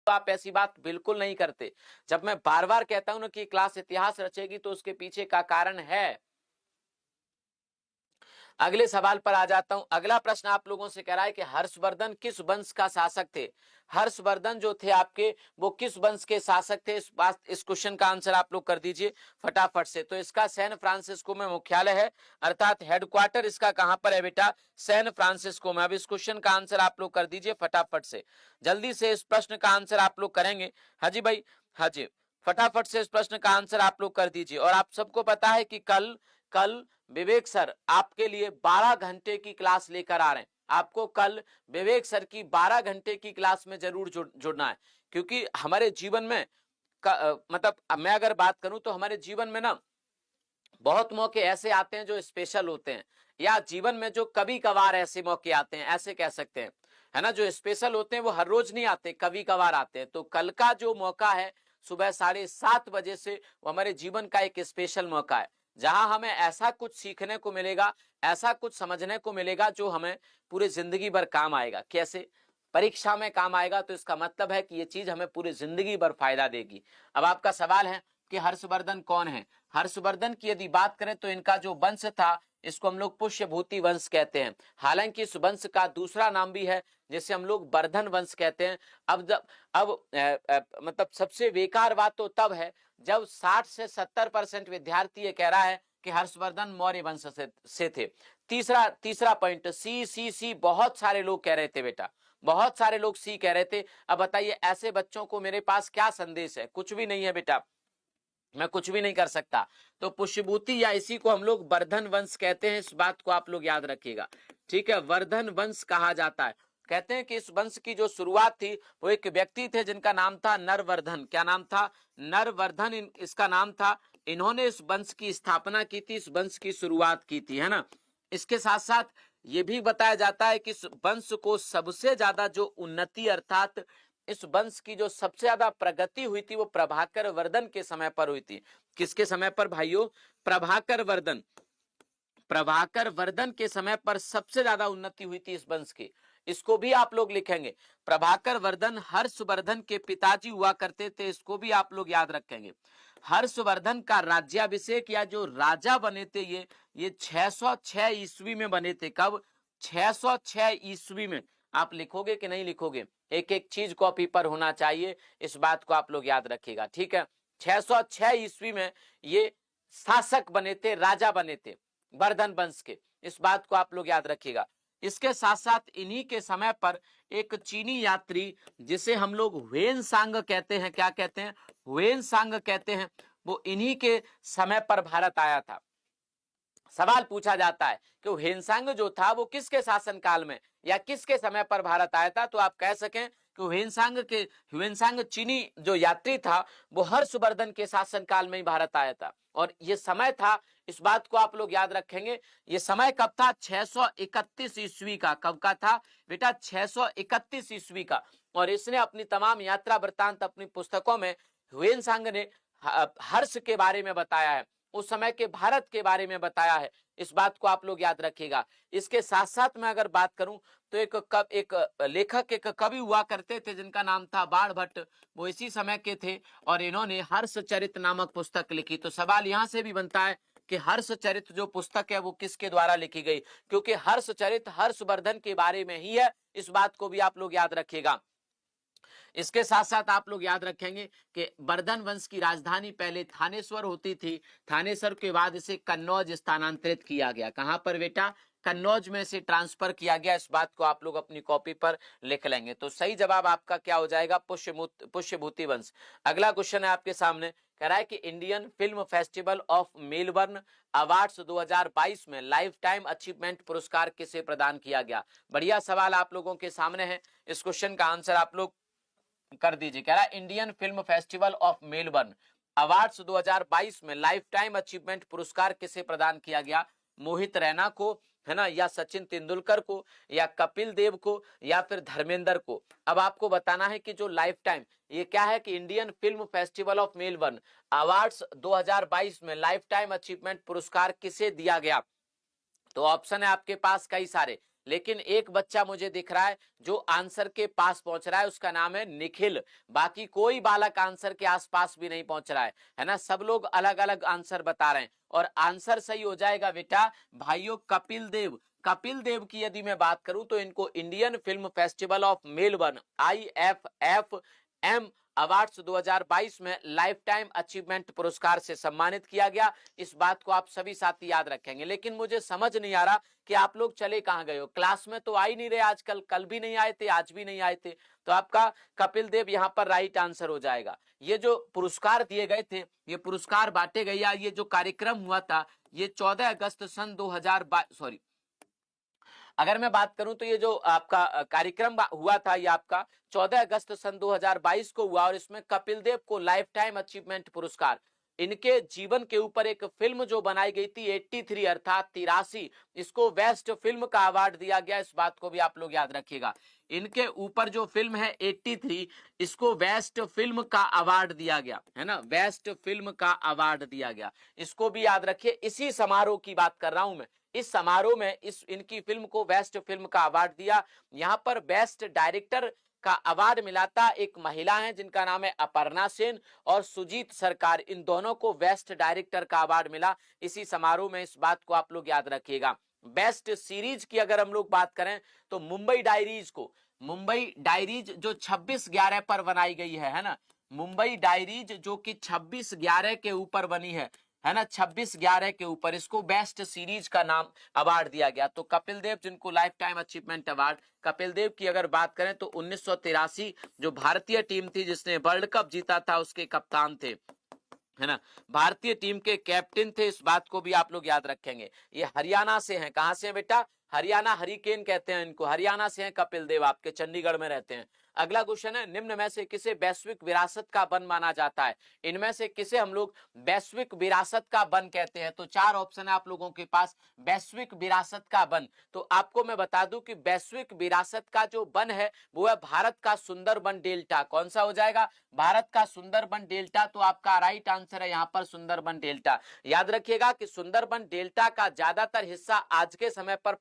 तो आप ऐसी बात बिल्कुल नहीं करते। जब मैं बार बार कहता हूं ना कि क्लास इतिहास रचेगी तो उसके पीछे का कारण है। अगले सवाल पर आ जाता हूं। अगला प्रश्न आप लोगों से कह रहा है कि हर्षवर्धन किस वंश का शासक थे। हर्षवर्धन जो थे आपके, वो किस वंश के शासक थे? इस क्वेश्चन का आंसर आप लोग कर दीजिए फटाफट से। तो इसका सैन फ्रांसिस्को में मुख्यालय है, अर्थात हेडक्वार्टर इसका कहां पर है बेटा? सैन फ्रांसिस्को में। अब इस क्वेश्चन का आंसर आप लोग कर दीजिए फटाफट से, जल्दी से इस प्रश्न का आंसर आप लोग करेंगे। हाजी भाई, हाजी, फटाफट से इस प्रश्न का आंसर आप लोग कर दीजिए। और आप सबको पता है कि कल कल विवेक सर आपके लिए 12 घंटे की क्लास लेकर आ रहे हैं। आपको कल विवेक सर की 12 घंटे की क्लास में जरूर जुड़ना है, क्योंकि हमारे जीवन में मतलब मैं अगर बात करूं तो हमारे जीवन में ना बहुत मौके ऐसे आते हैं जो स्पेशल होते हैं, या जीवन में जो कभी कभार ऐसे मौके आते हैं, ऐसे कह सकते हैं, है ना। जो स्पेशल होते हैं वो हर रोज नहीं आते, कभी कभार आते हैं। तो कल का जो मौका है सुबह 7:30 बजे से, वो हमारे जीवन का एक स्पेशल मौका है, जहां हमें ऐसा कुछ सीखने को मिलेगा, ऐसा कुछ समझने को मिलेगा जो हमें पूरी जिंदगी भर काम आएगा। कैसे? परीक्षा में काम आएगा, तो इसका मतलब है कि ये चीज हमें पूरी जिंदगी भर फायदा देगी। अब आपका सवाल है कि हर्षवर्धन कौन है? हर्षवर्धन की यदि बात करें तो इनका जो वंश था, इसको हम लोग पुष्यभूति वंश कहते हैं। हालांकि इस वंश का दूसरा नाम भी है, जिसे हम लोग वर्धन वंश कहते हैं। अब मतलब सबसे बेकार बात तो तब है जब 60 से 70% विद्यार्थी ये कह रहा है कि हर्षवर्धन मौर्य वंश से थे। तीसरा पॉइंट, सी बहुत सारे लोग कह रहे थे बेटा, बहुत सारे लोग सी कह रहे थे। अब बताइए ऐसे बच्चों को मेरे पास क्या संदेश है? कुछ भी नहीं है बेटा, मैं कुछ भी नहीं कर सकता। तो पुष्यभूति या इसी को हम लोग वर्धन वंश कहते हैं, इस बात को आप लोग याद रखिएगा, ठीक है। वर्धन वंश कहा जाता है। कहते हैं कि इस वंश की जो शुरुआत थी वो एक व्यक्ति थे जिनका नाम था नरवर्धन। क्या नाम था? नरवर्धन इसका नाम था। इन्होंने इस वंश की स्थापना की थी, इस वंश की शुरुआत की थी, है ना। इसके साथ साथ ये भी बताया जाता है कि इस वंश को सबसे ज्यादा जो उन्नति, अर्थात इस वंश की जो सबसे ज्यादा प्रगति हुई थी वो प्रभाकर वर्धन के समय पर हुई थी। किसके समय पर भाइयों? प्रभाकर वर्धन। प्रभाकर वर्धन के समय पर सबसे ज्यादा उन्नति हुई थी इस वंश की। इसको भी आप लोग लिखेंगे। प्रभाकर वर्धन हर्षवर्धन के पिताजी हुआ करते थे, इसको भी आप लोग याद रखेंगे। हर्षवर्धन का राज्याभिषेक या जो राजा बने थे ये 606 ईस्वी में बने थे। कब? 606 ईस्वी में। आप लिखोगे कि नहीं लिखोगे? एक एक चीज कॉपी पर होना चाहिए, इस बात को आप लोग याद रखिएगा, ठीक है। 606 ईस्वी में ये शासक बने थे, राजा बने थे वर्धन वंश के, इस बात को आप लोग याद रखिएगा। इसके साथ साथ इन्हीं के समय पर एक चीनी यात्री, जिसे हम लोग ह्वेन सांग कहते हैं, क्या कहते हैं? ह्वेन सांग कहते हैं, वो इन्हीं के समय पर भारत आया था। सवाल पूछा जाता है कि ह्वेनसांग जो था वो किसके शासनकाल में या किसके समय पर भारत आया था, तो आप कह सकें कि ह्वेनसांग चीनी जो यात्री था वो हर्षवर्धन के शासनकाल में ही भारत आया था। और ये समय था, इस बात को आप लोग याद रखेंगे, ये समय कब था? 631 ईस्वी का। कब का था बेटा? 631 ईस्वी का। और इसने अपनी तमाम यात्रा वृत्तांत अपनी पुस्तकों में ह्वेनसांग ने हर्ष के बारे में बताया है, उस समय के भारत के बारे में बताया है, इस बात को आप लोग याद रखिएगा। इसके साथ साथ मैं अगर बात करूं तो एक लेखक, एक कवि हुआ करते थे जिनका नाम था बाणभट्ट, वो इसी समय के थे और इन्होंने हर्षचरित नामक पुस्तक लिखी। तो सवाल यहां से भी बनता है कि हर्षचरित जो पुस्तक है वो किसके द्वारा लिखी गई, क्योंकि हर्षचरित हर्षवर्धन के बारे में ही है, इस बात को भी आप लोग याद रखिएगा। इसके साथ साथ आप लोग याद रखेंगे कि वर्धन वंश की राजधानी पहले थानेश्वर होती थी, थानेश्वर के बाद इसे कन्नौज स्थानांतरित किया गया। कहां पर बेटा? कन्नौज में से ट्रांसफर किया गया। इस बात को आप लोग अपनी कॉपी पर लिख लेंगे। तो सही जवाब आपका क्या हो जाएगा? पुष्यभूति वंश। अगला क्वेश्चन है आपके सामने, कह रहा है कि Indian film festival of Melbourne awards 2022 में लाइफ टाइम अचीवमेंट पुरस्कार किसे प्रदान किया गया? बढ़िया सवाल आप लोगों के सामने है, इस क्वेश्चन का आंसर आप लोग कर दीजिए। कह रहा है Indian film festival of Melbourne awards 2022 में लाइफ टाइम अचीवमेंट पुरस्कार किसे प्रदान किया गया? मोहित रैना को, है ना, या सचिन तेंदुलकर को, या कपिल देव को, या फिर धर्मेंद्र को? अब आपको बताना है कि जो लाइफ टाइम, ये क्या है कि Indian film festival of Melbourne awards 2022 में लाइफ टाइम अचीवमेंट पुरस्कार किसे दिया गया? तो ऑप्शन है आपके पास कई सारे, लेकिन एक बच्चा मुझे दिख रहा है जो आंसर के पास पहुंच रहा है, उसका नाम है निखिल। बाकी कोई बालक आंसर के आसपास भी नहीं पहुंच रहा है ना, सब लोग अलग अलग आंसर बता रहे हैं। और आंसर सही हो जाएगा बेटा भाइयों कपिल देव। कपिल देव की यदि मैं बात करूं तो इनको Indian film festival of Melbourne IFFM awards 2022 में लाइफ टाइम अचीवमेंट पुरस्कार से सम्मानित किया गया। इस बात को आप सभी साथी याद रखेंगे। लेकिन मुझे समझ नहीं आ रहा कि आप लोग चले कहां गए हो, क्लास में तो आ ही नहीं रहे आजकल, कल भी नहीं आए थे, आज भी नहीं आए थे। तो आपका कपिल देव यहां पर राइट आंसर हो जाएगा। ये जो पुरस्कार दिए गए थे, ये पुरस्कार बांटे गए, या ये जो कार्यक्रम हुआ था, ये 14 अगस्त सन 2022 सॉरी, अगर मैं बात करूं तो ये जो आपका कार्यक्रम हुआ था, ये आपका 14 अगस्त सन 2022 को हुआ। और इसमें कपिल देव को लाइफ टाइम अचीवमेंट पुरस्कार, इनके जीवन के ऊपर एक फिल्म जो बनाई गई थी 83 अर्थात 83, इसको बेस्ट फिल्म का अवार्ड दिया गया। इस बात को भी आप लोग याद रखिएगा। इनके ऊपर जो फिल्म है 83, इसको बेस्ट फिल्म का अवार्ड दिया गया है ना, बेस्ट फिल्म का अवार्ड दिया गया। इसको भी याद रखिए। इसी समारोह की बात कर रहा हूं मैं। इस समारोह में इस इनकी फिल्म को बेस्ट फिल्म का अवार्ड दिया। यहां पर बेस्ट डायरेक्टर का अवार्ड मिला था एक महिला है जिनका नाम है अपर्णा सेन और सुजीत सरकार, इन दोनों को बेस्ट डायरेक्टर का अवार्ड मिला इसी समारोह में। इस बात को आप लोग याद रखिएगा। बेस्ट सीरीज की अगर हम लोग बात करें तो मुंबई डायरीज को, मुंबई डायरीज जो 26/11 पर बनाई गई है ना, मुंबई डायरीज जो कि 26/11 के ऊपर बनी है ना, 26/11 के ऊपर, इसको बेस्ट सीरीज का नाम अवार्ड दिया गया। तो कपिल देव जिनको lifetime achievement award, Kapil Dev की अगर बात करें तो 1983 जो भारतीय टीम थी जिसने वर्ल्ड कप जीता था, उसके कप्तान थे है ना, भारतीय टीम के कैप्टन थे। इस बात को भी आप लोग याद रखेंगे। ये हरियाणा से हैं। कहां से हैं बेटा? हरियाणा, हरिकेन कहते हैं इनको, हरियाणा से हैं कपिल देव, आपके चंडीगढ़ में रहते हैं। अगला क्वेश्चन है, निम्न में से किसे वैश्विक विरासत का वन माना जाता है? इनमें से किसे हम लोग वैश्विक विरासत का वन कहते हैं? तो 4 ऑप्शन है आप लोगों के पास वैश्विक विरासत का वन। तो आपको मैं बता दूं कि वैश्विक विरासत का जो वन है वो है भारत का सुंदरबन डेल्टा। कौन सा हो जाएगा? भारत का सुंदरबन डेल्टा। तो आपका राइट आंसर है यहाँ पर सुंदरबन डेल्टा। याद रखिएगा कि सुंदरबन डेल्टा का ज्यादातर हिस्सा आज के समय पर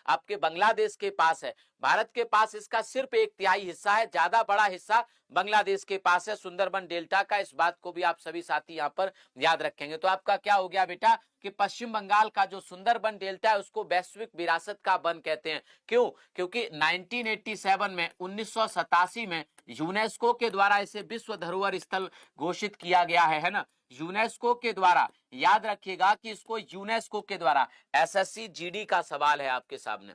आपके बांग्लादेश के पास है। भारत के पास इसका सिर्फ 1/3 हिस्सा है, ज्यादा बड़ा हिस्सा बांग्लादेश के पास है सुंदरबन डेल्टा का। इस बात को भी आप सभी साथी यहाँ पर याद रखेंगे। तो आपका क्या हो गया बेटा कि पश्चिम बंगाल का जो सुंदरबन डेल्टा है उसको वैश्विक विरासत का वन कहते हैं। क्यों? क्योंकि 1987 में 1987 में यूनेस्को के द्वारा इसे विश्व धरोहर स्थल घोषित किया गया है ना, यूनेस्को के द्वारा। याद रखिएगा कि इसको यूनेस्को के द्वारा, SSC GD का सवाल है आपके सामने,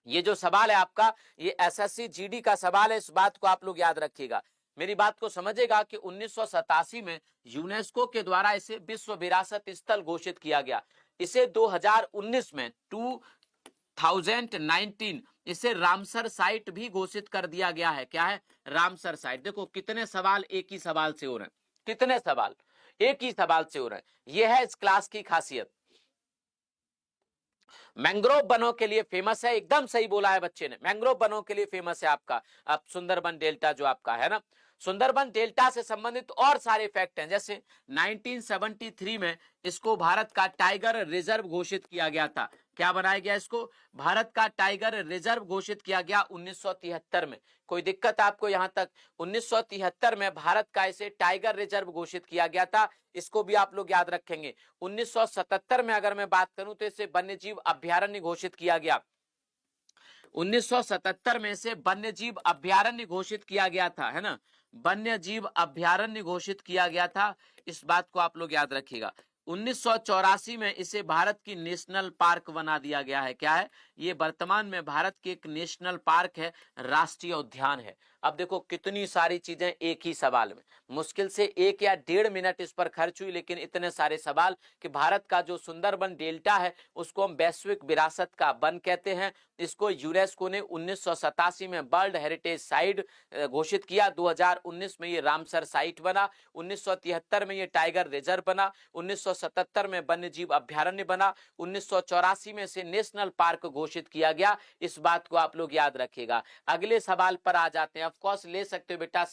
ये जो सवाल है आपका ये SSC GD का सवाल है। इस बात को आप लोग याद रखिएगा। मेरी बात को समझेगा कि 1987 में यूनेस्को के द्वारा इसे विश्व विरासत स्थल घोषित किया गया। इसे 2019 में 2019 इसे रामसर साइट भी घोषित कर दिया गया है। क्या है? Ramsar site. देखो कितने सवाल एक ही सवाल से हो रहे हैं, कितने सवाल एक ही सवाल से हो रहे हैं। यह है इस क्लास की खासियत। मैंग्रोव वनों के लिए फेमस है, एकदम सही बोला है बच्चे ने, मैंग्रोव वनों के लिए फेमस है आपका अब सुंदरबन डेल्टा जो आपका है ना। सुंदरबन डेल्टा से संबंधित और सारे फैक्ट हैं, जैसे 1973 में इसको भारत का टाइगर रिजर्व घोषित किया गया था। क्या बनाया गया इसको? भारत का टाइगर रिजर्व घोषित किया गया 1973 में। कोई दिक्कत आपको यहां तक? 1973 में भारत का इसे टाइगर रिजर्व घोषित किया गया था। इसको भी आप लोग याद रखेंगे। 1977 में अगर मैं बात करूं तो इसे वन्यजीव अभ्यारण्य घोषित किया गया। 1977 में से वन्यजीव अभ्यारण्य घोषित किया गया था, है ना, वन्यजीव अभ्यारण्य घोषित किया गया था। इस बात को आप लोग याद रखिएगा। 1984 में इसे भारत की नेशनल पार्क बना दिया गया है। क्या है ये? वर्तमान में भारत की एक नेशनल पार्क है, राष्ट्रीय उद्यान है। अब देखो कितनी सारी चीजें एक ही सवाल में, मुश्किल से 1 या 1.5 मिनट इस पर खर्च हुई, लेकिन इतने सारे सवाल कि भारत का जो सुंदरबन डेल्टा है उसको हम वैश्विक विरासत का वन कहते हैं। इसको यूनेस्को ने 1987 में वर्ल्ड हेरिटेज साइट घोषित किया। 2019 में ये रामसर साइट बना, 1973 में ये टाइगर रिजर्व बना, 1977 में वन्यजीव अभ्यारण्य बना, 1984 में से नेशनल पार्क घोषित किया गया। इस बात को आप लोग याद रखिएगा। अगले सवाल पर आ जाते हैं। ऑफ कोर्स ले सकते हो बेटा,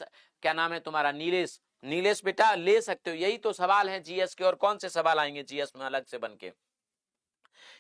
क्या नाम है तुम्हारा? नीलेश। नीलेश बेटा ले सकते हो, यही तो सवाल है जीएस के। और कौन से सवाल आएंगे जीएस में अलग से बनके?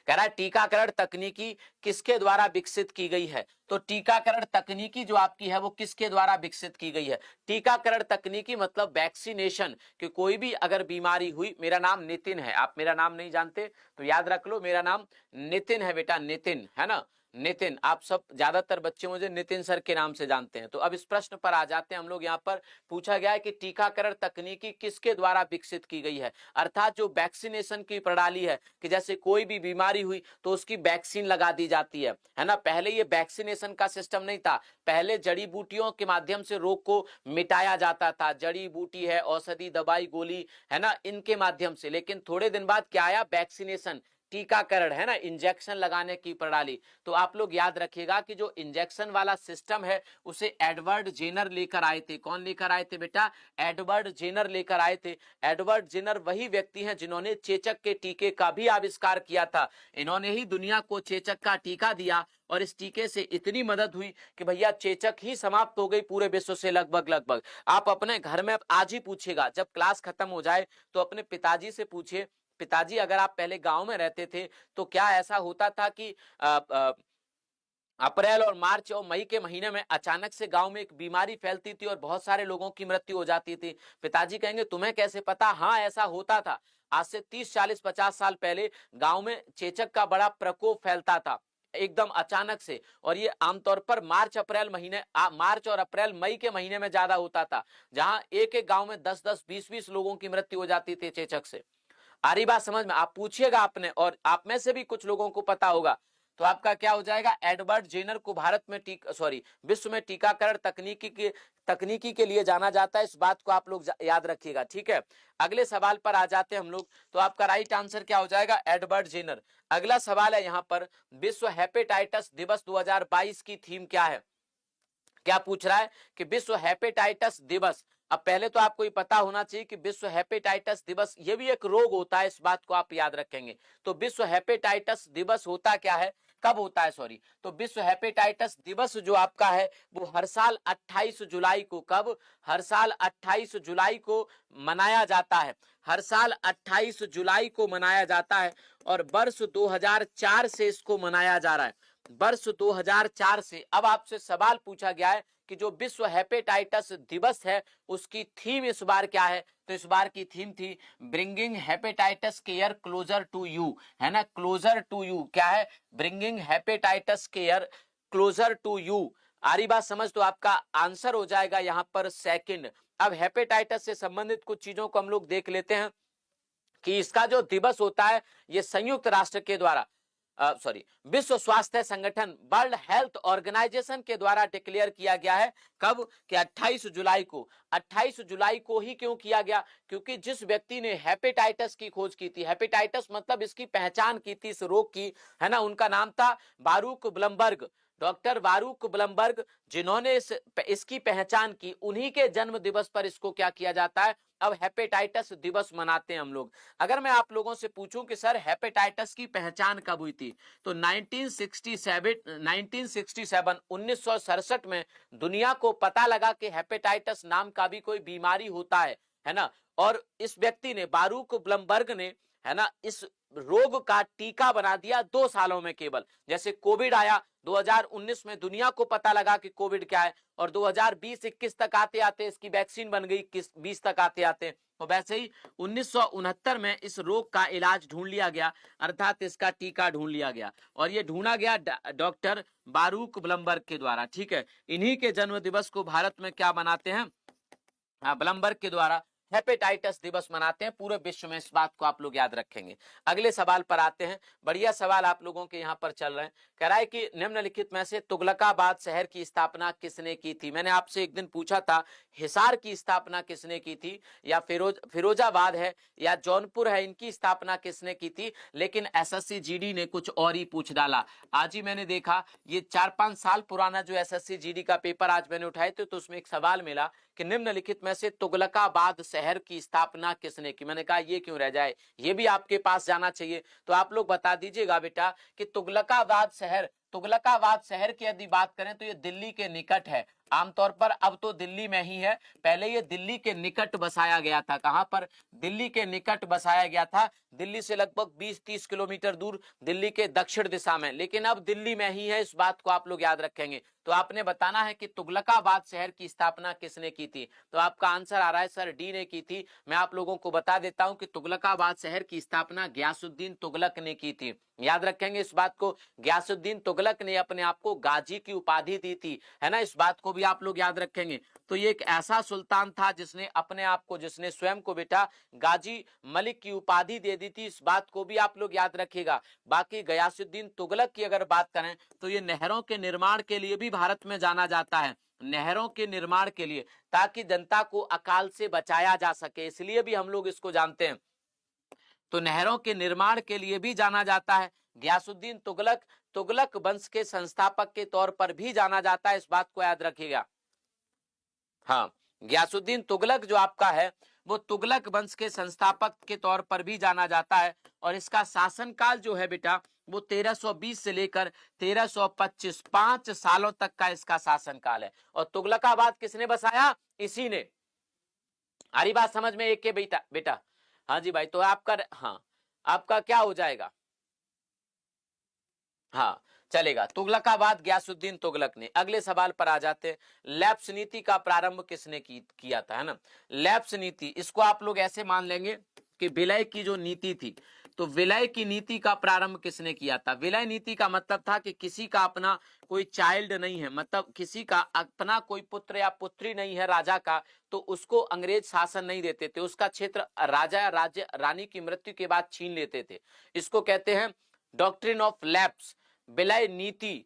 कह रहा है टीकाकरण तकनीकी किसके द्वारा विकसित की गई है। तो टीकाकरण तकनीकी जो आपकी है वो किसके द्वारा विकसित की गई है। टीकाकरण तकनीकी मतलब वैक्सीनेशन, कि कोई भी अगर बीमारी हुई, मेरा नाम नितिन है, आप मेरा नाम नहीं जानते तो याद रख लो, मेरा नाम नितिन है बेटा, नितिन है ना, नितिन। आप सब ज्यादातर बच्चे मुझे नितिन सर के नाम से जानते हैं। तो अब इस प्रश्न पर आ जाते हैं हम लोग। यहाँ पर पूछा गया है कि टीकाकरण तकनीकी किसके द्वारा विकसित की गई है, अर्थात जो वैक्सीनेशन की प्रणाली है कि जैसे कोई भी बीमारी हुई तो उसकी वैक्सीन लगा दी जाती है ना। पहले ये वैक्सीनेशन का सिस्टम नहीं था, पहले जड़ी बूटियों के माध्यम से रोग को मिटाया जाता था, जड़ी बूटी है, औषधि, दवाई, गोली है ना, इनके माध्यम से। लेकिन थोड़े दिन बाद क्या आया, वैक्सीनेशन, टीकाकरण है ना, इंजेक्शन लगाने की प्रणाली। तो आप लोग याद रखिएगा कि जो इंजेक्शन वाला सिस्टम है उसे एडवर्ड जेनर लेकर आए थे। कौन लेकर आए थे बेटा, एडवर्ड जेनर लेकर आए थे। एडवर्ड जेनर वही व्यक्ति हैं जिन्होंने चेचक के टीके का भी आविष्कार किया था। इन्होंने ही दुनिया को चेचक का टीका दिया और इस टीके से इतनी मदद हुई कि भैया चेचक ही समाप्त हो गई पूरे विश्व से लगभग। आप अपने घर में आज ही पूछिएगा, जब क्लास खत्म हो जाए तो अपने पिताजी से पूछिए, पिताजी अगर आप पहले गांव में रहते थे तो क्या ऐसा होता था कि अप्रैल और मार्च और मई के महीने में अचानक से गांव में एक बीमारी फैलती थी और बहुत सारे लोगों की मृत्यु हो जाती थी। पिताजी कहेंगे तुम्हें कैसे पता। हाँ, ऐसा होता था। आज से 30, 40, 50 साल पहले गांव में चेचक का बड़ा प्रकोप फैलता था एकदम अचानक से, और ये आमतौर पर मार्च और अप्रैल मई के महीने में ज्यादा होता था, जहां एक एक गांव में 10-10, 20-20 लोगों की मृत्यु हो जाती थी चेचक से। आ रही बात समझ में, आप पूछिएगा आपने, और आप में से भी कुछ लोगों को पता होगा। तो आपका क्या हो जाएगा, एडवर्ड जेनर को भारत में विश्व में टीकाकरण तकनीकी के लिए जाना जाता है। इस बात को आप लोग याद रखिएगा, ठीक है। अगले सवाल पर आ जाते हैं हम लोग। तो आपका राइट आंसर क्या हो जाएगा, एडवर्ड जेनर। अगला सवाल है यहाँ पर, विश्व हेपेटाइटिस दिवस 2022 की थीम क्या है। क्या पूछ रहा है कि विश्व हेपेटाइटिस दिवस। अब पहले तो आपको ये पता होना चाहिए कि विश्व हेपेटाइटिस दिवस ये भी एक रोग होता है, इस बात को आप याद रखेंगे। तो विश्व हेपेटाइटिस दिवस होता क्या है, कब होता है, तो विश्व हेपेटाइटिस दिवस जो आपका है वो हर साल 28 जुलाई को, कब, हर साल 28 जुलाई को मनाया जाता है। हर साल 28 जुलाई को मनाया जाता है और वर्ष 2004 से इसको मनाया जा रहा है, वर्ष 2004 से। अब आपसे सवाल पूछा गया है कि जो विश्व हेपेटाइटिस दिवस है उसकी थीम इस बार क्या है। तो इस बार की थीम थी bringing hepatitis care closer to you, है ना, क्लोजर टू यू। क्या है, bringing hepatitis care closer to you. आ रही बात समझ। तो आपका आंसर हो जाएगा यहाँ पर सेकंड। अब हेपेटाइटिस से संबंधित कुछ चीजों को हम लोग देख लेते हैं कि इसका जो दिवस होता है ये संयुक्त राष्ट्र के द्वारा विश्व स्वास्थ्य संगठन, वर्ल्ड हेल्थ ऑर्गेनाइजेशन के द्वारा डिक्लेयर किया गया है। कब, कि 28 जुलाई को। 28 जुलाई को ही क्यों किया गया, क्योंकि जिस व्यक्ति ने हेपेटाइटिस की खोज की थी, हेपेटाइटिस मतलब इसकी पहचान की थी इस रोग की, है ना, उनका नाम था बारूक ब्लमबर्ग, डॉक्टर बारूक ब्लमबर्ग, जिन्होंने इसकी पहचान की, उन्हीं के जन्म दिवस पर इसको क्या किया जाता है, अब हेपेटाइटिस दिवस मनाते हैं हम लोग। अगर मैं आप लोगों से पूछूं कि सर हेपेटाइटिस की पहचान कब हुई थी, तो 1967 में दुनिया को पता लगा कि हेपेटाइटिस नाम का भी कोई बीमारी होता है ना। और इस व्यक्ति ने, बारूक ब्लमबर्ग ने, है ना, इस रोग का टीका बना दिया 2 सालों में केवल। जैसे कोविड आया 2019 में, दुनिया को पता लगा कि कोविड क्या है, और 2020-21 तक आते आते इसकी वैक्सीन बन गई, 20 तक आते आते। तो वैसे ही 1969 में इस रोग का इलाज ढूंढ लिया गया, अर्थात इसका टीका ढूंढ लिया गया, और ये ढूंढा गया डॉक्टर बारूक ब्लमबर्ग के द्वारा, ठीक है। इन्हीं के जन्म दिवस को भारत में क्या मनाते हैं, ब्लमबर्ग के द्वारा हेपेटाइटिस दिवस मनाते हैं पूरे विश्व में। इस बात को आप लोग याद रखेंगे। अगले सवाल पर आते हैं। बढ़िया सवाल आप लोगों के यहाँ पर चल रहे हैं। कह रहा है कि निम्नलिखित में से तुगलकाबाद शहर की स्थापना किसने की थी। मैंने आपसे एक दिन पूछा था हिसार की स्थापना किसने की थी, या फिरोजाबाद है या जौनपुर है, इनकी स्थापना किसने की थी, लेकिन एसएससी जीडी ने कुछ और ही पूछ डाला। आज ही मैंने देखा ये 4-5 साल पुराना जो एसएससी जीडी का पेपर आज मैंने उठाए थे, तो उसमें एक सवाल मिला कि निम्नलिखित में से तुगलकाबाद शहर की स्थापना किसने की। मैंने कहा ये क्यों रह जाए, ये भी आपके पास जाना चाहिए। तो आप लोग बता दीजिएगा बेटा कि तुगलकाबाद शहर की यदि बात करें तो ये दिल्ली के निकट है। आमतौर पर अब तो दिल्ली में ही है, पहले ये दिल्ली के निकट बसाया गया था। कहां पर? दिल्ली के निकट बसाया गया था, दिल्ली से लगभग 20-30 किलोमीटर दूर, दिल्ली के दक्षिण दिशा में, लेकिन अब दिल्ली में ही है। इस बात को आप लोग याद रखेंगे। तो आपने बताना है कि तुगलकाबाद शहर की स्थापना किसने की थी। तो आपका आंसर आ रहा है सर डी ने की थी। मैं आप लोगों को बता देता हूं कि तुगलकाबाद शहर की स्थापना गयासुद्दीन तुगलक ने की थी। याद रखेंगे इस बात को, गयासुद्दीन तुगलक ने अपने आप को गाजी की उपाधि दी थी, है ना, इस बात को भी आप लोग याद रखेंगे। तो ये एक ऐसा सुल्तान था जिसने अपने आप को, जिसने स्वयं को बेटा गाजी मलिक की उपाधि दे दी थी, इस बात को भी आप लोग याद रखिएगा। बाकी गयासुद्दीन तुगलक की अगर बात करें तो ये नहरों के निर्माण के लिए भी भारत में जाना जाता है, नहरों के निर्माण के लिए, ताकि जनता को अकाल से बचाया जा सके, इसलिए भी हम लोग इसको जानते हैं। तो नहरों के निर्माण के लिए भी जाना जाता है। गयासुद्दीन तुगलक, तुगलक वंश के संस्थापक के तौर पर भी जाना जाता है, इस बात को याद रखिएगा। हाँ, गयासुद्दीन तुगलक जो आपका है वो तुगलक वंश के संस्थापक के तौर पर भी जाना जाता है, और इसका शासनकाल जो है बेटा वो 1320 से लेकर 1325, 5 सालों तक का इसका शासनकाल है। और तुगलकाबाद किसने बसाया? इसी ने। आ रही बात समझ में? एक के बेटा बेटा हाँ जी भाई, तो आपका, हाँ आपका क्या हो जाएगा? हाँ चलेगा, तुगलकाबाद गयासुद्दीन तुगलक ने। अगले सवाल पर आ जाते हैं। लैप्स नीति का प्रारंभ किसने किया था, है ना। लैप्स नीति, इसको आप लोग ऐसे मान लेंगे कि विलय की जो नीति थी, तो विलय की नीति का प्रारंभ किसने किया था? विलय नीति का मतलब था कि किसी का अपना कोई चाइल्ड नहीं है, मतलब किसी का अपना कोई पुत्र या पुत्री नहीं है राजा का, तो उसको अंग्रेज शासन नहीं देते थे, उसका क्षेत्र राजा या राज्य रानी की मृत्यु के बाद छीन लेते थे। इसको कहते हैं डॉक्ट्रिन ऑफ लैप्स, विलय नीति,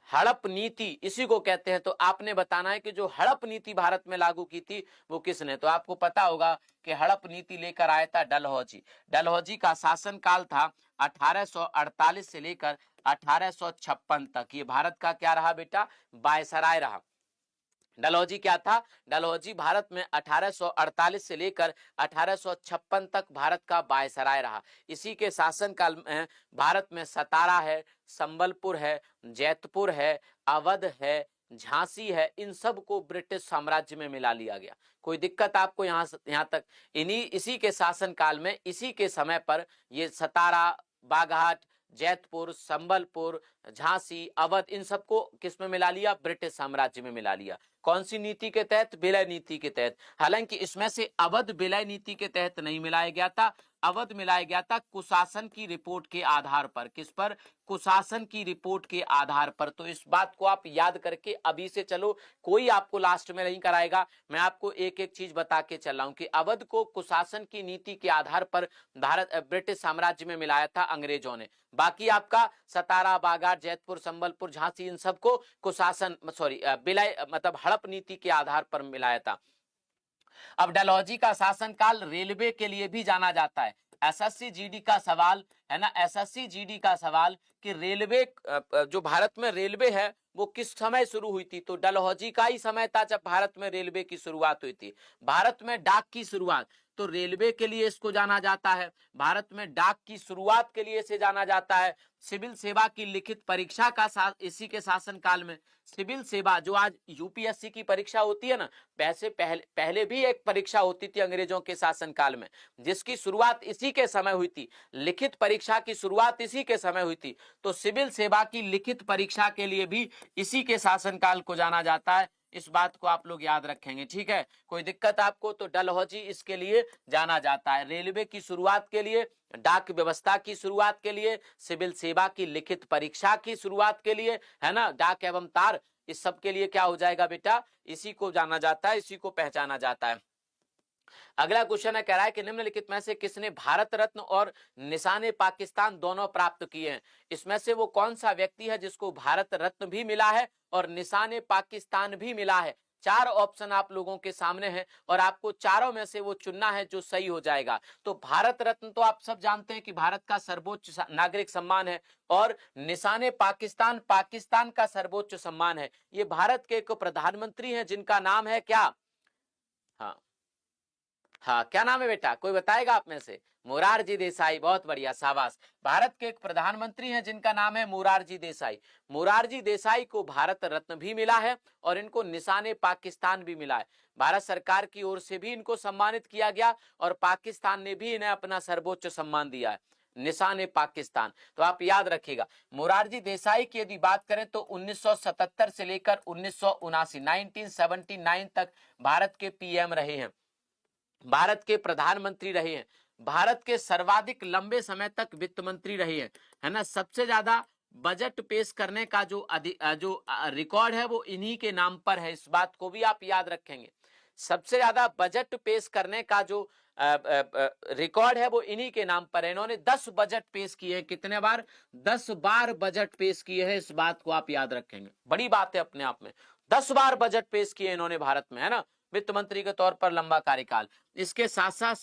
हड़प नीति, इसी को कहते हैं। तो आपने बताना है कि जो हड़प नीति भारत में लागू की थी वो किसने। तो आपको पता होगा कि हड़प नीति लेकर आया था डलहौजी। डलहौजी का शासन काल था 1848 से लेकर 1856 तक। ये भारत का क्या रहा बेटा? वायसराय रहा। डलहौजी क्या था? डलहौजी भारत में 1848 से लेकर 1856 तक भारत का वायसराय रहा। इसी के शासनकाल में भारत में सतारा है, संबलपुर है, जैतपुर है, अवध है, झांसी है, इन सब को ब्रिटिश साम्राज्य में मिला लिया गया। कोई दिक्कत आपको यहाँ तक? इसी के शासनकाल में, इसी के समय पर ये सतारा, बाघाट, जैतपुर, संबलपुर, झांसी, अवध, इन सबको किस में मिला लिया? ब्रिटिश साम्राज्य में मिला लिया। कौन सी नीति के तहत? विलय नीति के तहत। हालांकि इसमें से अवध विलय नीति के तहत नहीं मिलाया गया था, अवध मिलाया गया था कुशासन की रिपोर्ट के आधार पर। किस पर? कुशासन की रिपोर्ट के आधार पर। तो इस बात को आप याद करके अभी से चलो, कोई आपको लास्ट में नहीं कराएगा। मैं आपको एक एक चीज बता के चल रहा हूं कि अवध को कुशासन की नीति के आधार पर भारत ब्रिटिश साम्राज्य में मिलाया था अंग्रेजों ने। बाकी आपका सतारा, बागाट, जैतपुर, संबलपुर, झांसी, इन सबको कुशासन विलय मतलब हड़प नीति के आधार पर मिलाया था। अब डलहौजी का शासनकाल रेलवे के लिए भी जाना जाता है। एसएससी जीडी का सवाल है ना, एसएससी जीडी का सवाल कि रेलवे, जो भारत में रेलवे है वो किस समय शुरू हुई थी? तो डलहौजी का ही समय था जब भारत में रेलवे की शुरुआत हुई थी। भारत में डाक की शुरुआत, तो रेलवे के लिए इसको जाना जाता है। भारत में डाक की शुरुआत के लिए इसे जाना जाता है। सिविल सेवा की लिखित परीक्षा का इसी के शासन काल में, सिविल सेवा जो आज यूपीएससी की परीक्षा होती है ना, वैसे पहले भी एक परीक्षा होती थी अंग्रेजों के शासन काल में, जिसकी शुरुआत इसी के समय हुई थी। लिखित परीक्षा की शुरुआत इसी के समय हुई थी। तो सिविल सेवा की लिखित परीक्षा के लिए भी इसी के शासनकाल को जाना जाता है। इस बात को आप लोग याद रखेंगे, ठीक है। कोई दिक्कत आपको? तो डलहौजी इसके लिए जाना जाता है, रेलवे की शुरुआत के लिए, डाक व्यवस्था की शुरुआत के लिए, सिविल सेवा की लिखित परीक्षा की शुरुआत के लिए, है ना, डाक एवं तार, इस सब के लिए क्या हो जाएगा बेटा? इसी को जाना जाता है, इसी को पहचाना जाता है। अगला क्वेश्चन है, कह रहा है कि निम्नलिखित में से किसने भारत रत्न और निशाने पाकिस्तान दोनों प्राप्त किए हैं? इसमें से वो कौन सा व्यक्ति है जिसको भारत रत्न भी मिला है और निशाने पाकिस्तान भी मिला है? चार ऑप्शन आप लोगों के सामने हैं और आपको चारों में से वो चुनना है जो सही हो जाएगा। तो भारत रत्न तो आप सब जानते हैं कि भारत का सर्वोच्च नागरिक सम्मान है, और निशाने पाकिस्तान पाकिस्तान का सर्वोच्च सम्मान है। ये भारत के एक प्रधानमंत्री हैं जिनका नाम है क्या? हाँ हाँ, क्या नाम है बेटा, कोई बताएगा आप में से? मोरारजी देसाई, बहुत बढ़िया, शाबाश। भारत के एक प्रधानमंत्री हैं जिनका नाम है मोरारजी देसाई। मोरारजी देसाई को भारत रत्न भी मिला है और इनको निशाने पाकिस्तान भी मिला है। भारत सरकार की ओर से भी इनको सम्मानित किया गया और पाकिस्तान ने भी इन्हें अपना सर्वोच्च सम्मान दिया है, निशाने पाकिस्तान। तो आप याद रखिएगा, मोरारजी देसाई की यदि बात करें तो 1977 से लेकर 1979 तक भारत के पीएम रहे हैं, भारत के प्रधानमंत्री रहे हैं, भारत के सर्वाधिक लंबे समय तक वित्त मंत्री रहे हैं, है ना। सबसे ज्यादा बजट पेश करने का जो रिकॉर्ड है वो इन्हीं के नाम पर है, इस बात को भी आप याद रखेंगे। सबसे ज्यादा बजट पेश करने का जो रिकॉर्ड है वो इन्हीं के नाम पर है। इन्होंने 10 बजट पेश किए हैं, कितने बार? 10 बार बजट पेश किए हैं, इस बात को आप याद रखेंगे, बड़ी बात है अपने आप में। 10 बार बजट पेश किए इन्होंने भारत में, है ना, वित्त मंत्री के तौर पर लंबा कार्यकाल। इसके साथ साथ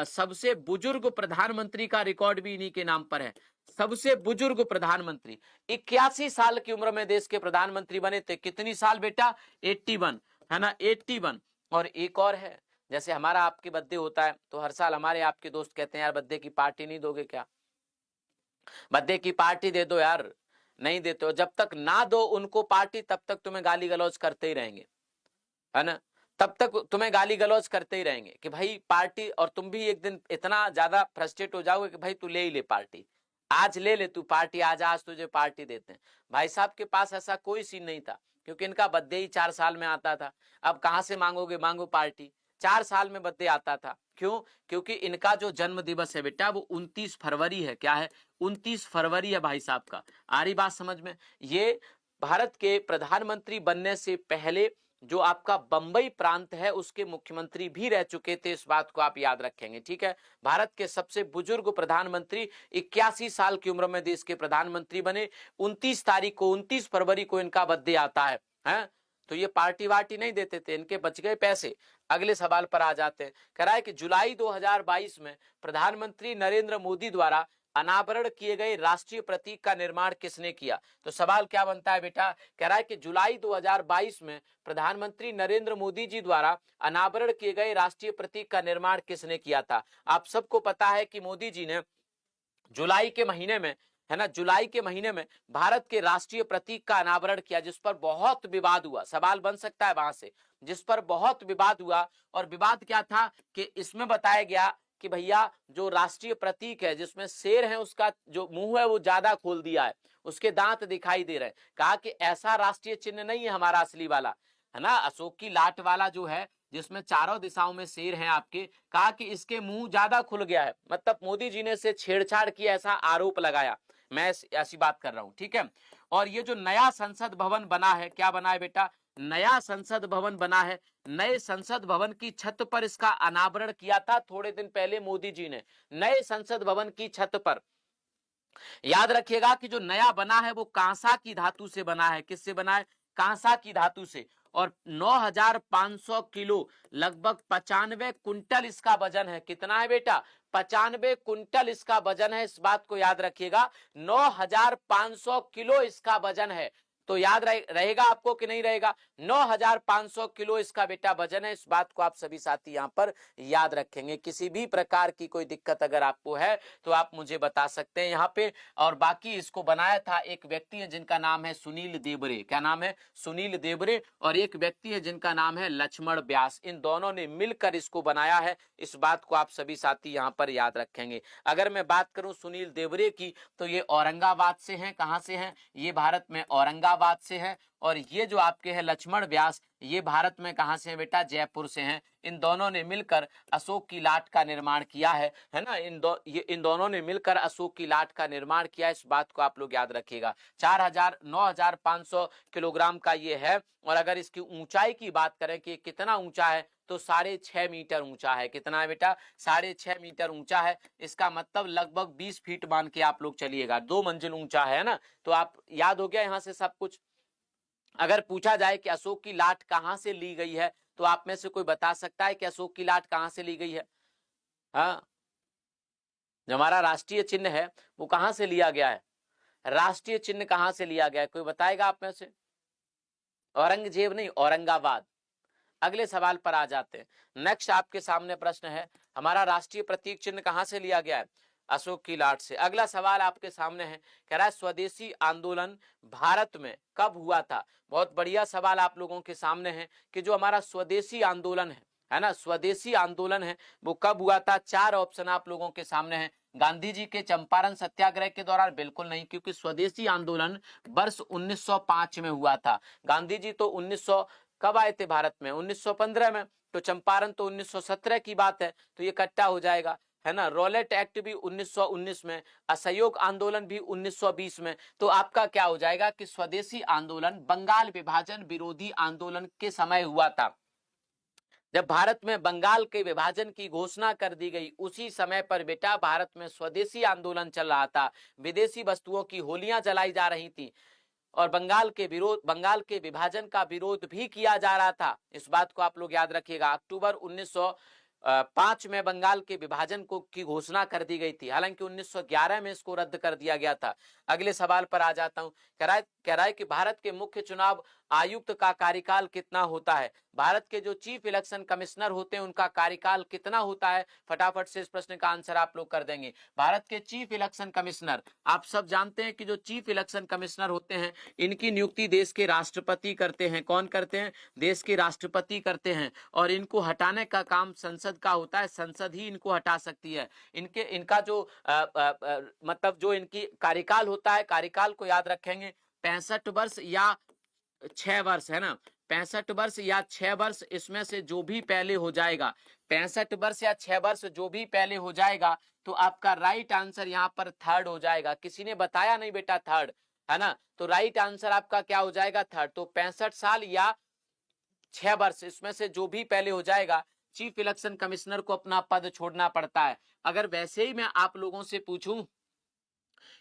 सबसे बुजुर्ग प्रधानमंत्री का रिकॉर्ड भी इन्हीं के नाम पर है। सबसे बुजुर्ग प्रधानमंत्री 81 साल की उम्र में देश के प्रधानमंत्री बने थे। कितनी साल बेटा? 81, है ना, 81। और एक और है, जैसे हमारा आपके बर्थडे होता है तो हर साल हमारे आपके दोस्त कहते हैं यार बर्थडे की पार्टी नहीं दोगे क्या, बर्थडे की पार्टी दे दो यार, नहीं देते हो। जब तक ना दो उनको पार्टी तब तक तुम्हें गाली गलौज करते ही रहेंगे, है ना, तब तक तुम्हें गाली गलौज करते ही रहेंगे कि भाई पार्टी, और तुम भी एक दिन इतना ज्यादा फ्रस्ट्रेट हो जाओगे कि भाई तू ले ही ले पार्टी, आज ले ले तू पार्टी, आज तुझे पार्टी देते हैं। भाई साहब के पास ऐसा कोई सीन नहीं था, क्योंकि इनका बर्थडे ही 4 साल में आता था। अब कहां से मांगोगे, मांगो पार्टी, 4 साल में बर्थडे आता था। क्यों? क्योंकि इनका जो जन्म दिवस है बेटा वो 29 फरवरी है। क्या है? 29 फरवरी है भाई साहब का। आ रही बात समझ में? ये भारत के प्रधानमंत्री बनने से पहले जो आपका बंबई प्रांत है उसके मुख्यमंत्री भी रह चुके थे, इस बात को आप याद रखेंगे, ठीक है। भारत के सबसे बुजुर्ग प्रधानमंत्री 81 साल की उम्र में देश के प्रधानमंत्री बने। 29 फरवरी को इनका बर्थडे आता है? तो ये पार्टी वार्टी नहीं देते थे, इनके बच गए पैसे। अगले सवाल पर आ जाते हैं। कह रहा है कि जुलाई 2022 में प्रधानमंत्री नरेंद्र मोदी द्वारा अनावरण किए गए राष्ट्रीय प्रतीक का निर्माण किसने किया? तो सवाल क्या बनता है बेटा? कह रहा है कि जुलाई 2022 में प्रधानमंत्री नरेंद्र मोदी जी द्वारा अनावरण किए गए राष्ट्रीय प्रतीक का निर्माण किसने किया था? आप सबको पता है कि मोदी जी ने जुलाई के महीने में, है ना, जुलाई के महीने में भारत के राष्ट्रीय प्रतीक का अनावरण किया, जिस पर बहुत विवाद हुआ। सवाल बन सकता है वहां से, जिस पर बहुत विवाद हुआ। और विवाद क्या था कि इसमें बताया गया कि भैया जो राष्ट्रीय प्रतीक है जिसमें शेर है उसका जो मुंह है वो ज्यादा खोल दिया है, उसके दांत दिखाई दे रहे हैं। कहा कि ऐसा राष्ट्रीय चिन्ह नहीं है हमारा असली वाला, है ना, अशोक की लाट वाला जो है जिसमें चारों दिशाओं में शेर हैं आपके, कहा कि इसके मुंह ज्यादा खुल गया है। मतलब मोदी जी ने इसे छेड़छाड़ किया, ऐसा आरोप लगाया। मैं ऐसी बात कर रहा हूं, ठीक है। और ये जो नया संसद भवन बना है, क्या बना है बेटा? नया संसद भवन बना है। नए संसद भवन की छत पर इसका अनावरण किया था थोड़े दिन पहले मोदी जी ने, नए संसद भवन की छत पर। याद रखिएगा कि जो नया बना है वो कांसा की धातु से बना है। किससे बना है? कांसा की धातु से। और 9,500 किलो, लगभग 95 कुंटल इसका वजन है। कितना है बेटा? 95 कुंटल इसका वजन है, इस बात को याद रखिएगा। 9,500 किलो इसका वजन है। तो याद रहेगा आपको कि नहीं रहेगा? 9,500 किलो इसका बेटा वजन है, इस बात को आप सभी साथी यहां पर याद रखेंगे। किसी भी प्रकार की कोई दिक्कत अगर आपको है तो आप मुझे बता सकते हैं यहाँ पे। और बाकी इसको बनाया था एक व्यक्ति है जिनका नाम है सुनील देवरे। क्या नाम है? सुनील देवरे। और एक व्यक्ति है जिनका नाम है लक्ष्मण व्यास। इन दोनों ने मिलकर इसको बनाया है, इस बात को आप सभी साथी यहाँ पर याद रखेंगे। अगर मैं बात करूं सुनील देवरे की तो ये औरंगाबाद से हैं। कहां से हैं? ये भारत में औरंगाबाद से है। और ये जो आपके हैं लक्ष्मण व्यास, ये भारत में कहां से हैं बेटा? जयपुर से हैं। इन दोनों ने मिलकर अशोक की लाट का निर्माण किया है ना। इन दोनों ने मिलकर अशोक की लाट का निर्माण किया, इस बात को आप लोग याद रखिएगा। 9,500 किलोग्राम का ये है। और अगर इसकी ऊंचाई की बात करें कि कितना ऊंचा है तो 6.5 मीटर ऊंचा है। कितना है बेटा? 6.5 मीटर ऊंचा है। इसका मतलब लगभग 20 फीट मान के आप लोग चलिएगा, 2 मंजिल ऊंचा है ना। तो आप याद हो गया यहां से सब कुछ। अगर पूछा जाए कि अशोक की लाट कहां से ली गई है तो आप में से कोई बता सकता है कि अशोक की लाट कहां से ली गई है? हाँ, जो हमारा राष्ट्रीय चिन्ह है वो कहां से लिया गया है? राष्ट्रीय चिन्ह कहां से लिया गया है? कोई बताएगा आप में से? औरंगजेब नहीं, औरंगाबाद। अगले सवाल पर आ जाते हैं। नेक्स्ट आपके सामने प्रश्न है, हमारा राष्ट्रीय प्रतीक चिन्ह कहां से लिया गया है? अशोक की लाट से। अगला सवाल आपके सामने है, कह रहा है स्वदेशी आंदोलन भारत में कब हुआ था? बहुत बढ़िया सवाल आप लोगों के सामने है कि जो हमारा स्वदेशी आंदोलन है ना, स्वदेशी आंदोलन है वो कब हुआ था? 4 ऑप्शन आप लोगों के सामने है। गांधी जी के चंपारण सत्याग्रह के दौरान? बिल्कुल नहीं, क्योंकि स्वदेशी आंदोलन वर्ष 1905 में हुआ था। गांधी जी तो 1900 कब आए थे भारत में? 1915 में। तो चंपारण तो 1917 की बात है, तो ये कट्टा हो जाएगा, है ना। रॉलेट एक्ट भी 1919 में, असहयोग आंदोलन भी 1920 में। तो आपका क्या हो जाएगा कि स्वदेशी आंदोलन बंगाल विभाजन विरोधी आंदोलन के समय हुआ था। जब भारत में बंगाल के विभाजन की घोषणा कर दी गई, उसी समय पर बेटा भारत में स्वदेशी आंदोलन चल रहा था। विदेशी वस्तुओं की होलियां जलाई जा रही थी और बंगाल के विभाजन का विरोध भी किया जा रहा था। इस बात को आप लोग याद रखिएगा। अक्टूबर 1905 में बंगाल के विभाजन की घोषणा कर दी गई थी, हालांकि 1911 में इसको रद्द कर दिया गया था। अगले सवाल पर आ जाता हूं। कह रहा है कि भारत के मुख्य चुनाव आयुक्त का कार्यकाल कितना होता है? भारत के जो चीफ इलेक्शन कमिश्नर होते हैं उनका कार्यकाल कितना होता है? फटाफट से इस प्रश्न का आंसर आप लोग कर देंगे। भारत के चीफ इलेक्शन कमिश्नर, आप सब जानते हैं कि जो चीफ इलेक्शन कमिश्नर होते हैं इनकी नियुक्ति देश के राष्ट्रपति करते हैं। कौन करते हैं? देश के राष्ट्रपति करते हैं। और इनको हटाने का काम संसद का होता है, संसद ही इनको हटा सकती है। इनका जो मतलब जो इनकी कार्यकाल होता है, कार्यकाल को याद रखेंगे 65 वर्ष या 6 वर्ष, है ना। 65 वर्ष या 6 वर्ष, इसमें से जो भी पहले हो जाएगा, 65 वर्ष या 6 वर्ष जो भी पहले हो जाएगा, तो आपका राइट आंसर यहाँ पर थर्ड हो जाएगा। किसी ने बताया नहीं बेटा थर्ड, है ना। तो राइट आंसर आपका क्या हो जाएगा? थर्ड। तो 65 साल या 6 वर्ष, इसमें से जो भी पहले हो जाएगा, चीफ इलेक्शन कमिश्नर को अपना पद छोड़ना पड़ता है। अगर वैसे ही मैं आप लोगों से पूछूं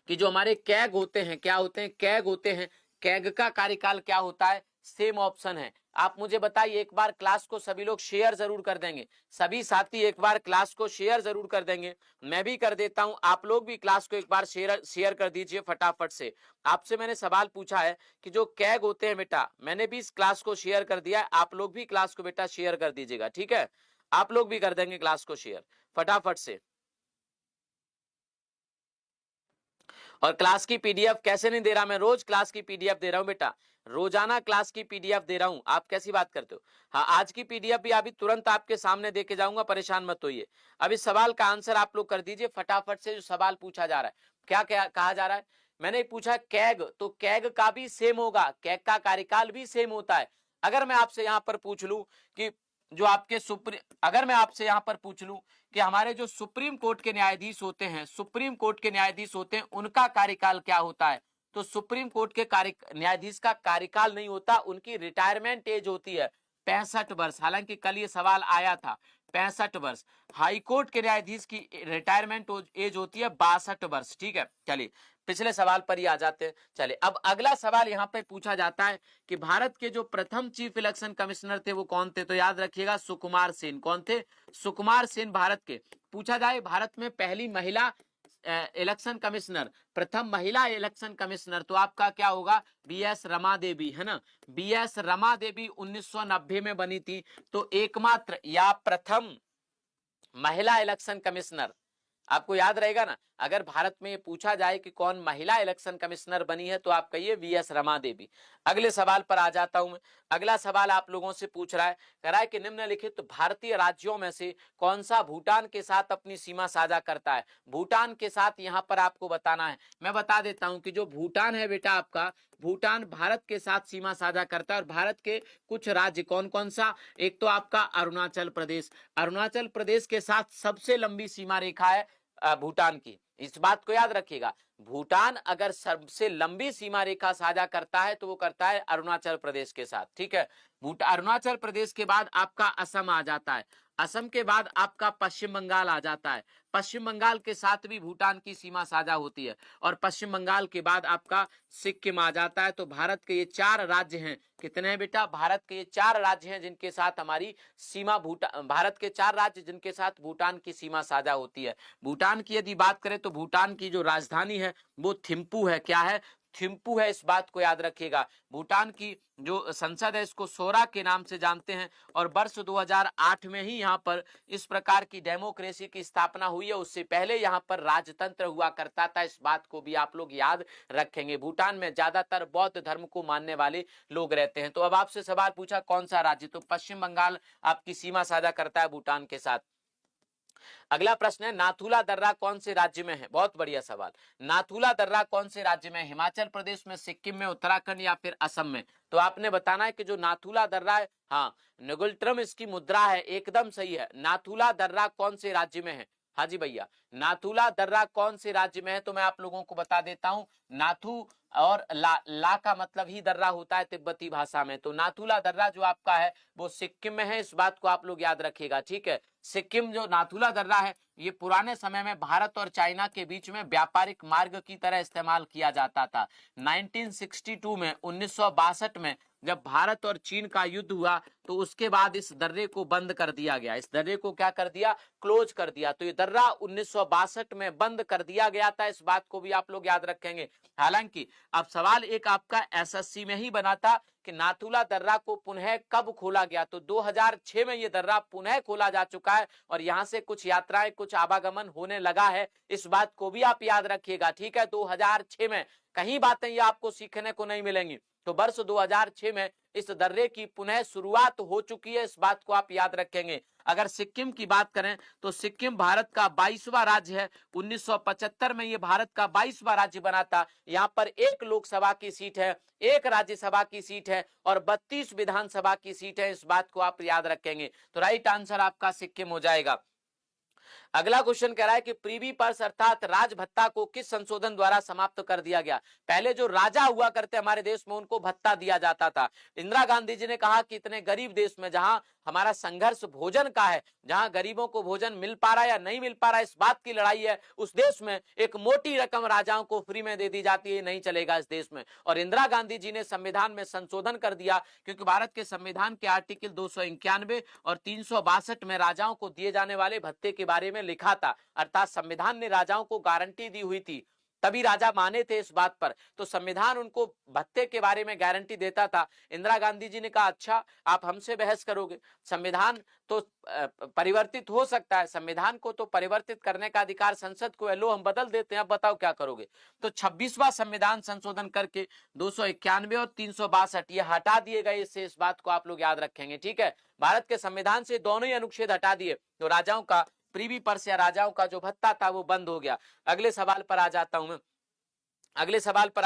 कि जो हमारे कैग होते हैं, क्या होते हैं? कैग होते हैं। कैग का कार्यकाल क्या होता है? सेम ऑप्शन है। आप मुझे बताइए, एक बार क्लास को सभी लोग शेयर जरूर कर देंगे, सभी साथी एक बार क्लास को शेयर जरूर कर देंगे। मैं भी कर देता हूं, आप लोग भी क्लास को एक बार शेयर कर दीजिए फटाफट से। आपसे मैंने सवाल पूछा है कि जो कैग होते हैं बेटा, मैंने भी इस क्लास को शेयर कर दिया है, आप लोग भी क्लास को बेटा शेयर कर दीजिएगा, ठीक है। आप लोग भी कर देंगे क्लास को शेयर फटाफट से। और क्लास की पीडीएफ कैसे नहीं दे रहा? मैं रोज क्लास की पीडीएफ दे रहा हूं बेटा, रोजाना क्लास की पीडीएफ दे रहा हूं। आप कैसी बात करते हो? हाँ, आज की पीडीएफ भी अभी तुरंत आपके सामने दे के जाऊंगा, परेशान मत होइए। अब इस सवाल का आंसर आप लोग कर दीजिए फटाफट से। जो सवाल पूछा जा रहा है, क्या क्या कहा जा रहा है? मैंने पूछा कैग, तो कैग का भी सेम होगा, कैग का कार्यकाल भी सेम होता है। अगर मैं आपसे यहाँ पर पूछ लू कि जो आपके अगर मैं आपसे यहाँ पर पूछ लूं कि हमारे जो सुप्रीम कोर्ट के न्यायाधीश होते हैं, सुप्रीम कोर्ट के न्यायाधीश होते हैं, उनका कार्यकाल क्या होता है? तो सुप्रीम कोर्ट के न्यायाधीश का कार्यकाल नहीं होता, उनकी रिटायरमेंट एज होती है 65 वर्ष। हालांकि कल ये सवाल आया था, 65 वर्ष। हाई कोर्ट के न्यायाधीश की रिटायरमेंट एज होती है 62 वर्ष। ठीक है, चलिए पिछले सवाल पर ही आ जाते हैं। चलिए अब अगला सवाल यहाँ पे पूछा जाता है कि भारत के जो प्रथम चीफ इलेक्शन कमिश्नर थे वो कौन थे? तो याद रखिएगा सुकुमार सेन। कौन थे? सुकुमार सेन भारत के। पूछा जाए भारत में पहली महिला इलेक्शन कमिश्नर, प्रथम महिला इलेक्शन कमिश्नर, तो आपका क्या होगा? बीएस रमा देवी, है ना। बीएस रमा देवी 1990 में बनी थी। तो एकमात्र या प्रथम महिला इलेक्शन कमिश्नर, आपको याद रहेगा ना, अगर भारत में ये पूछा जाए कि कौन महिला इलेक्शन कमिश्नर बनी है तो आप कहिए वीएस रमा देवी। अगले सवाल पर आ जाता हूं मैं। अगला सवाल आप लोगों से पूछ रहा है, कह रहा है कि निम्नलिखित तो भारतीय राज्यों में से कौन सा भूटान के साथ अपनी सीमा साझा करता है? भूटान के साथ यहाँ पर आपको बताना है। मैं बता देता हूं कि जो भूटान है बेटा आपका, भूटान भारत के साथ सीमा साझा करता है। और भारत के कुछ राज्य कौन कौन सा? एक तो आपका अरुणाचल प्रदेश, अरुणाचल प्रदेश के साथ सबसे लंबी सीमा रेखा है भूटान की। इस बात को याद रखिएगा, भूटान अगर सबसे लंबी सीमा रेखा साझा करता है तो वो करता है अरुणाचल प्रदेश के साथ। ठीक है, अरुणाचल प्रदेश के बाद आपका असम आ जाता है, असम के बाद आपका पश्चिम बंगाल आ जाता है, पश्चिम बंगाल के साथ भी भूटान की सीमा साझा होती है, और पश्चिम बंगाल के बाद आपका सिक्किम आ जाता है। तो भारत के ये 4 राज्य हैं। कितने हैं बेटा? भारत के ये 4 राज्य हैं जिनके साथ हमारी सीमा भारत के 4 राज्य जिनके साथ भूटान की सीमा साझा होती है। भूटान की यदि बात करें तो भूटान की जो राजधानी है वो थिम्पू है। क्या है? थिम्पू है, इस बात को याद रखिएगा। भूटान की जो संसद है इसको सोरा के नाम से जानते हैं और वर्ष 2008 में ही यहाँ पर इस प्रकार की डेमोक्रेसी की स्थापना हुई है। उससे पहले यहाँ पर राजतंत्र हुआ करता था, इस बात को भी आप लोग याद रखेंगे। भूटान में ज्यादातर बौद्ध धर्म को मानने वाले लोग रहते हैं। तो अब आपसे सवाल पूछा कौन सा राज्य, तो पश्चिम बंगाल आपकी सीमा साझा करता है भूटान के साथ। अगला प्रश्न है नाथुला दर्रा कौन से राज्य में है, बहुत बढ़िया सवाल। नाथुला दर्रा कौन से राज्य में है, हिमाचल प्रदेश में, सिक्किम में, उत्तराखंड या फिर असम में। तो आपने बताना है कि जो नाथुला दर्रा है, हाँ नुगुलट्रम इसकी मुद्रा है, एकदम सही है। नाथुला दर्रा कौन से राज्य में है, हाँ जी भैया, नाथुला दर्रा कौन से राज्य में है, तो मैं आप लोगों को बता देता हूं। नाथू और ला का मतलब ही दर्रा होता है तिब्बती भाषा में। तो नाथुला दर्रा जो आपका है वो सिक्किम में है, इस बात को आप लोग याद रखिएगा, ठीक है। सिक्किम जो नाथुला दर्रा है ये पुराने समय में भारत और चाइना के बीच में व्यापारिक मार्ग की तरह इस्तेमाल किया जाता था। 1962 में 1962 में जब भारत और चीन का युद्ध हुआ तो उसके बाद इस दर्रे को बंद कर दिया गया, इस दर्रे को क्या कर दिया, क्लोज कर दिया। तो ये दर्रा 1962 में बंद कर दिया गया था, इस बात को भी आप लोग याद रखेंगे। हालांकि अब सवाल एक आपका एसएससी में ही बना था कि नाथुला दर्रा को पुनः कब खोला गया, तो 2006 में ये दर्रा पुनः खोला जा चुका है और यहां से कुछ यात्राएं, कुछ आवागमन होने लगा है, इस बात को भी आप याद रखिएगा, ठीक है। 2006 में कहीं बातें ये आपको सीखने को नहीं मिलेंगी। तो वर्ष 2006 में इस दर्रे की पुनः शुरुआत हो चुकी है, इस बात को आप याद रखेंगे। अगर सिक्किम की बात करें तो सिक्किम भारत का 22वां राज्य है। 1975 में ये भारत का 22वां राज्य बना था। यहाँ पर एक लोकसभा की सीट है, एक राज्यसभा की सीट है और 32 विधानसभा की सीट है, इस बात को आप याद रखेंगे। तो राइट आंसर आपका सिक्किम हो जाएगा। अगला क्वेश्चन कह रहा है कि प्रीवी पर्स अर्थात राज भत्ता को किस संशोधन द्वारा समाप्त कर दिया गया। पहले जो राजा हुआ करते हमारे देश में उनको भत्ता दिया जाता था। इंदिरा गांधी जी ने कहा कि इतने गरीब देश में जहां हमारा संघर्ष भोजन का है, जहां गरीबों को भोजन मिल पा रहा है या नहीं मिल पा रहा है, इस बात की लड़ाई है, उस देश में एक मोटी रकम राजाओं को फ्री में दे दी जाती है, नहीं चलेगा इस देश में। और इंदिरा गांधी जी ने संविधान में संशोधन कर दिया, क्योंकि भारत के संविधान के आर्टिकल 291 और 362 में राजाओं को दिए जाने वाले भत्ते के बारे में लिखा था, अर्थात संविधान ने राजाओं को गारंटी दी हुई थी, तभी राजा माने थे इस बात पर। तो संविधान उनको भत्ते के बारे में गारंटी देता था। इंदिरा गांधी जी ने कहा अच्छा आप हमसे बहस करोगे, संविधान तो परिवर्तित हो सकता है, संविधान को तो परिवर्तित करने का अधिकार संसद को है, लो हम बदल देते हैं, अब बताओ क्या करोगे। तो 26वां संविधान संशोधन करके 291 और 362 ये हटा दिए गए, इससे इस बात को आप लोग याद रखेंगे, ठीक है। भारत के संविधान से दोनों ही अनुच्छेद हटा दिए, तो राजाओं का प्रीवी पर्स या राजाओं का जो भत्ता था वो बंद हो गया। अगले सवाल पर आ जाता हूं मैं। अगले सवाल पर